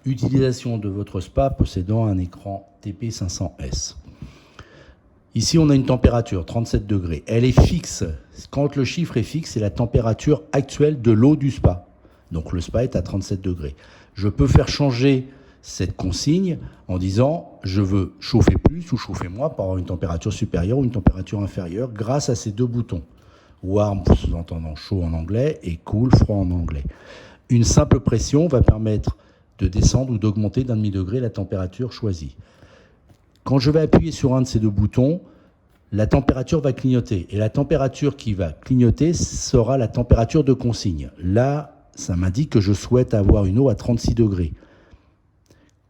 Utilisation de votre spa possédant un écran TP500S. Ici, on a une température, 37 degrés. Elle est fixe. Quand le chiffre est fixe, c'est la température actuelle de l'eau du spa. Donc le spa est à 37 degrés. Je peux faire changer cette consigne en disant je veux chauffer plus ou chauffer moins par une température supérieure ou une température inférieure grâce à ces deux boutons. Warm, sous-entendant chaud en anglais, et cool, froid en anglais. Une simple pression va permettre de descendre ou d'augmenter d'un demi-degré la température choisie. Quand je vais appuyer sur un de ces deux boutons, la température va clignoter. Et la température qui va clignoter sera la température de consigne. Là, ça m'indique que je souhaite avoir une eau à 36 degrés.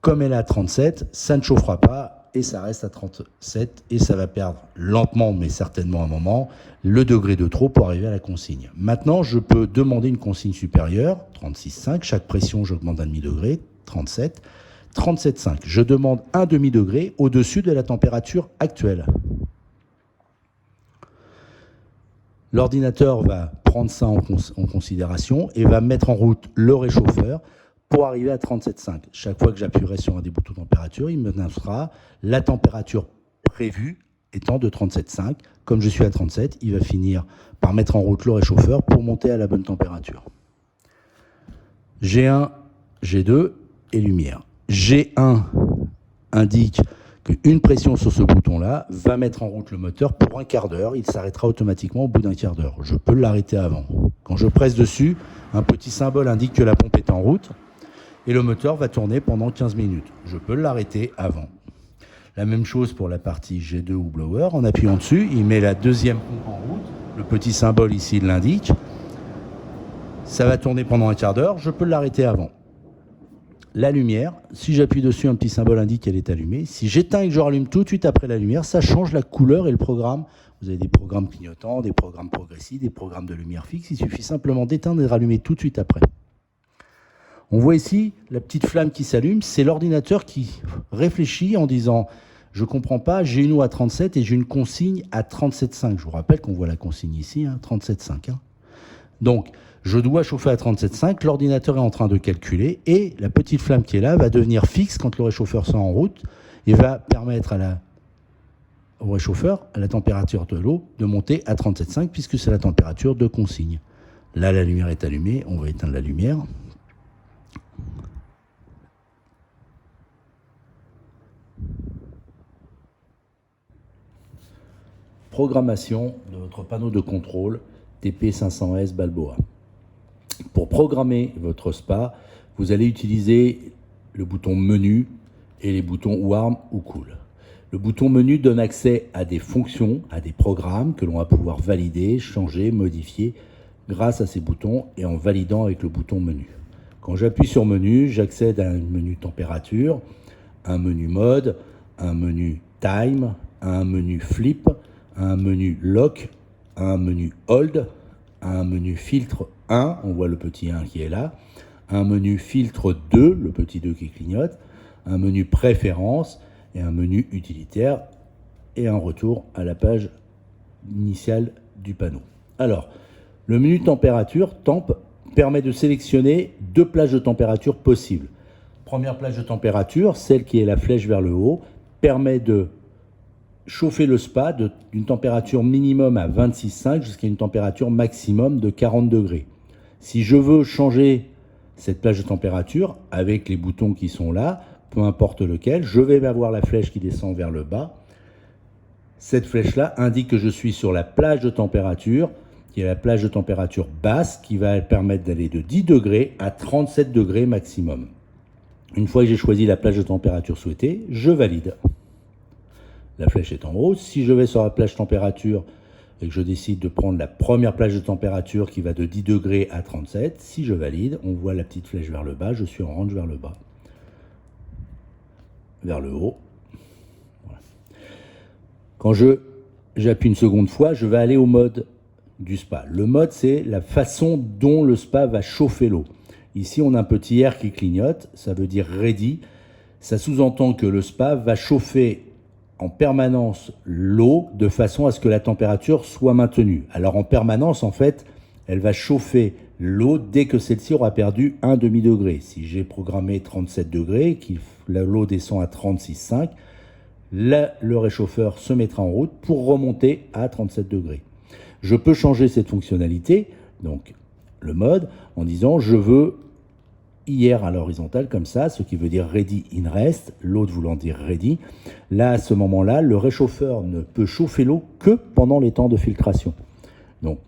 Comme elle est à 37, ça ne chauffera pas et ça reste à 37 et ça va perdre lentement, mais certainement à un moment, le degré de trop pour arriver à la consigne. Maintenant, je peux demander une consigne supérieure, 36,5. Chaque pression, j'augmente d'un demi-degré, 37. 37,5. Je demande un demi-degré au-dessus de la température actuelle. L'ordinateur va prendre ça en considération et va mettre en route le réchauffeur pour arriver à 37,5. Chaque fois que j'appuierai sur un des boutons de température, il m'annoncera la température prévue étant de 37,5. Comme je suis à 37, il va finir par mettre en route le réchauffeur pour monter à la bonne température. G1, G2 et lumière. G1 indique qu'une pression sur ce bouton-là va mettre en route le moteur pour un quart d'heure. Il s'arrêtera automatiquement au bout d'un quart d'heure. Je peux l'arrêter avant. Quand je presse dessus, un petit symbole indique que la pompe est en route et le moteur va tourner pendant 15 minutes. Je peux l'arrêter avant. La même chose pour la partie G2 ou blower. En appuyant dessus, il met la deuxième pompe en route. Le petit symbole ici l'indique. Ça va tourner pendant un quart d'heure. Je peux l'arrêter avant. La lumière, si j'appuie dessus, un petit symbole indique qu'elle est allumée. Si j'éteins et que je rallume tout de suite après la lumière, ça change la couleur et le programme. Vous avez des programmes clignotants, des programmes progressifs, des programmes de lumière fixe. Il suffit simplement d'éteindre et de rallumer tout de suite après. On voit ici la petite flamme qui s'allume. C'est l'ordinateur qui réfléchit en disant « Je ne comprends pas, j'ai une eau à 37 et j'ai une consigne à 37,5 ». Je vous rappelle qu'on voit la consigne ici, 37,5. Donc, je dois chauffer à 37,5, l'ordinateur est en train de calculer et la petite flamme qui est là va devenir fixe quand le réchauffeur sera en route et va permettre au réchauffeur, à la température de l'eau, de monter à 37,5 puisque c'est la température de consigne. Là, la lumière est allumée, on va éteindre la lumière. Programmation de votre panneau de contrôle TP500S Balboa. Pour programmer votre spa, vous allez utiliser le bouton menu et les boutons warm ou cool. Le bouton menu donne accès à des fonctions, à des programmes que l'on va pouvoir valider, changer, modifier grâce à ces boutons et en validant avec le bouton menu. Quand j'appuie sur menu, j'accède à un menu température, un menu mode, un menu time, un menu flip, un menu lock, un menu hold, un menu filtre 1, on voit le petit 1 qui est là, un menu filtre 2, le petit 2 qui clignote, un menu préférence et un menu utilitaire et un retour à la page initiale du panneau. Alors, le menu température, temp, permet de sélectionner deux plages de température possibles. Première plage de température, celle qui est la flèche vers le haut, permet de chauffer le spa d'une température minimum à 26,5 jusqu'à une température maximum de 40 degrés. Si je veux changer cette plage de température avec les boutons qui sont là, peu importe lequel, je vais avoir la flèche qui descend vers le bas. Cette flèche-là indique que je suis sur la plage de température, qui est la plage de température basse, qui va permettre d'aller de 10 degrés à 37 degrés maximum. Une fois que j'ai choisi la plage de température souhaitée, je valide. La flèche est en haut. Si je vais sur la plage température et que je décide de prendre la première plage de température qui va de 10 degrés à 37, si je valide, on voit la petite flèche vers le bas, je suis en range vers le bas. Vers le haut. Voilà. Quand j'appuie une seconde fois, je vais aller au mode du spa. Le mode, c'est la façon dont le spa va chauffer l'eau. Ici, on a un petit R qui clignote, ça veut dire ready. Ça sous-entend que le spa va chauffer en permanence l'eau de façon à ce que la température soit maintenue. Alors en permanence, en fait, elle va chauffer l'eau dès que celle-ci aura perdu un demi-degré. Si j'ai programmé 37 degrés, que l'eau descend à 36,5, là, le réchauffeur se mettra en route pour remonter à 37 degrés. Je peux changer cette fonctionnalité, donc le mode, en disant je veux hier à l'horizontale comme ça, ce qui veut dire ready in rest, l'autre voulant dire ready. Là, à ce moment-là, le réchauffeur ne peut chauffer l'eau que pendant les temps de filtration. Donc,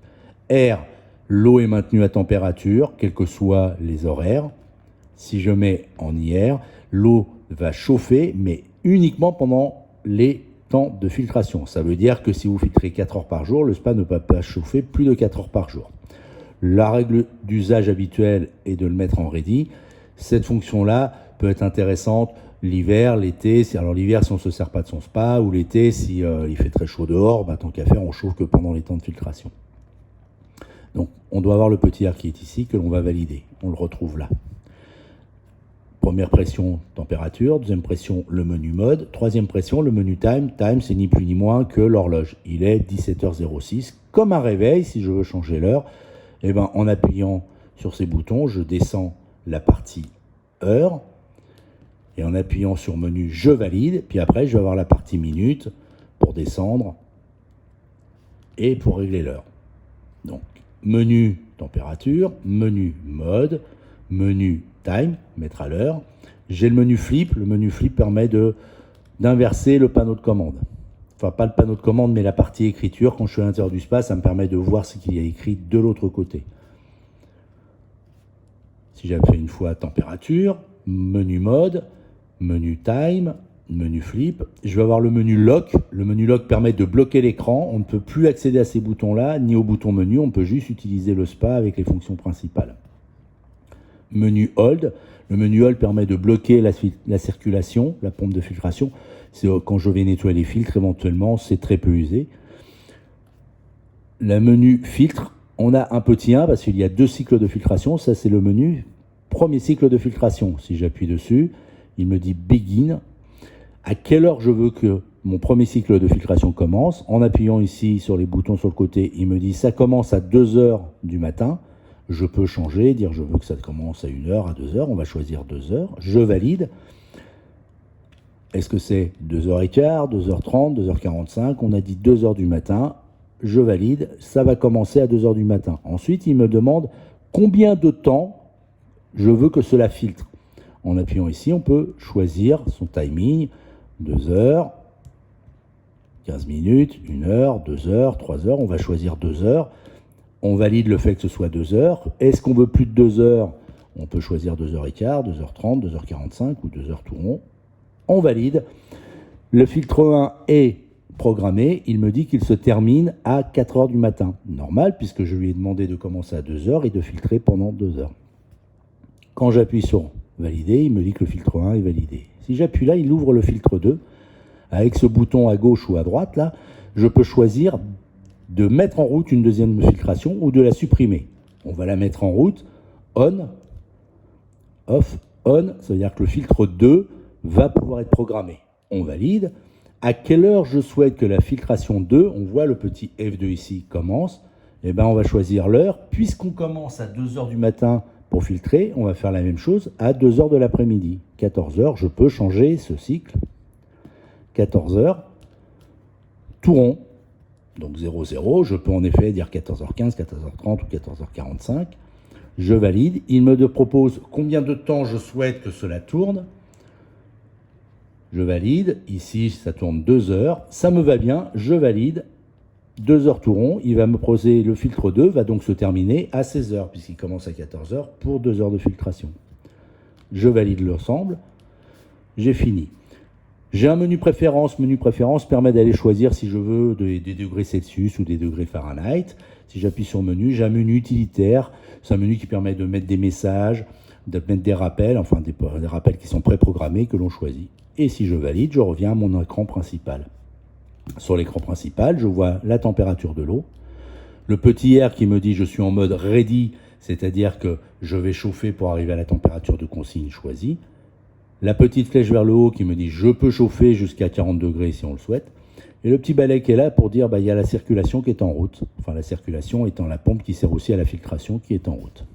R, l'eau est maintenue à température, quels que soient les horaires. Si je mets en IR, l'eau va chauffer, mais uniquement pendant les temps de filtration. Ça veut dire que si vous filtrez 4 heures par jour, le spa ne peut pas chauffer plus de 4 heures par jour. La règle d'usage habituelle est de le mettre en ready. Cette fonction-là peut être intéressante l'hiver, l'été. Alors l'hiver, si on ne se sert pas de son spa, ou l'été, si il fait très chaud dehors, tant qu'à faire, on chauffe que pendant les temps de filtration. Donc on doit avoir le petit R qui est ici, que l'on va valider. On le retrouve là. Première pression, température. Deuxième pression, le menu mode. Troisième pression, le menu time. Time, c'est ni plus ni moins que l'horloge. Il est 17h06. Comme un réveil, si je veux changer l'heure, en appuyant sur ces boutons, je descends la partie heure. Et en appuyant sur menu, je valide. Puis après, je vais avoir la partie minute pour descendre et pour régler l'heure. Donc, menu température, menu mode, menu time, mettre à l'heure. J'ai le menu flip. Le menu flip permet d'inverser le panneau de commande. Enfin, pas le panneau de commande, mais la partie écriture. Quand je suis à l'intérieur du spa, ça me permet de voir ce qu'il y a écrit de l'autre côté. Si j'avais fait une fois température, menu mode, menu time, menu flip, je vais avoir le menu lock. Le menu lock permet de bloquer l'écran. On ne peut plus accéder à ces boutons-là, ni au bouton menu. On peut juste utiliser le spa avec les fonctions principales. Menu hold. Le menu hold permet de bloquer la circulation, la pompe de filtration. C'est quand je vais nettoyer les filtres, éventuellement, c'est très peu usé. Le menu filtre, on a un petit 1 parce qu'il y a 2 cycles de filtration. Ça, c'est le menu premier cycle de filtration. Si j'appuie dessus, il me dit begin. À quelle heure je veux que mon premier cycle de filtration commence. En appuyant ici sur les boutons sur le côté, il me dit ça commence à 2 heures du matin. Je peux changer, dire je veux que ça commence à 1 heure, à 2 heures. On va choisir 2 heures. Je valide. Est-ce que c'est 2h15, 2h30, 2h45 ? On a dit 2 heures du matin. Je valide. Ça va commencer à 2 heures du matin. Ensuite, il me demande combien de temps je veux que cela filtre. En appuyant ici, on peut choisir son timing. 2 heures, 15 minutes, 1 heure, 2 heures, 3 heures. On va choisir 2 heures. On valide le fait que ce soit 2 heures. Est-ce qu'on veut plus de 2 heures ? On peut choisir 2h15, 2h30, 2h45 ou 2 heures tout rond. On valide. Le filtre 1 est programmé. Il me dit qu'il se termine à 4 heures du matin. Normal, puisque je lui ai demandé de commencer à 2 heures et de filtrer pendant 2 heures. Quand j'appuie sur valider, il me dit que le filtre 1 est validé. Si j'appuie là, il ouvre le filtre 2. Avec ce bouton à gauche ou à droite, là, je peux choisir de mettre en route une deuxième filtration ou de la supprimer. On va la mettre en route. On, off, on, ça veut dire que le filtre 2 va pouvoir être programmé. On valide. À quelle heure je souhaite que la filtration 2, on voit le petit F2 ici, commence. On va choisir l'heure. Puisqu'on commence à 2 heures du matin pour filtrer, on va faire la même chose à 2 heures de l'après-midi. 14 heures, je peux changer ce cycle. 14 heures, tout rond. Donc 00, je peux en effet dire 14h15, 14h30 ou 14h45. Je valide. Il me propose combien de temps je souhaite que cela tourne. Je valide. Ici, ça tourne 2 heures. Ça me va bien. Je valide. 2 heures tout rond. Il va me proposer le filtre 2, va donc se terminer à 16 heures, puisqu'il commence à 14 heures pour 2 heures de filtration. Je valide l'ensemble. J'ai fini. J'ai un menu préférence. Menu préférence permet d'aller choisir si je veux des degrés Celsius ou des degrés Fahrenheit. Si j'appuie sur menu, j'ai un menu utilitaire. C'est un menu qui permet de mettre des messages, de mettre des rappels, enfin des rappels qui sont préprogrammés que l'on choisit. Et si je valide, je reviens à mon écran principal. Sur l'écran principal, je vois la température de l'eau. Le petit R qui me dit je suis en mode ready, c'est-à-dire que je vais chauffer pour arriver à la température de consigne choisie. La petite flèche vers le haut qui me dit je peux chauffer jusqu'à 40 degrés si on le souhaite. Et le petit balai qui est là pour dire il y a la circulation qui est en route. Enfin, la circulation étant la pompe qui sert aussi à la filtration qui est en route.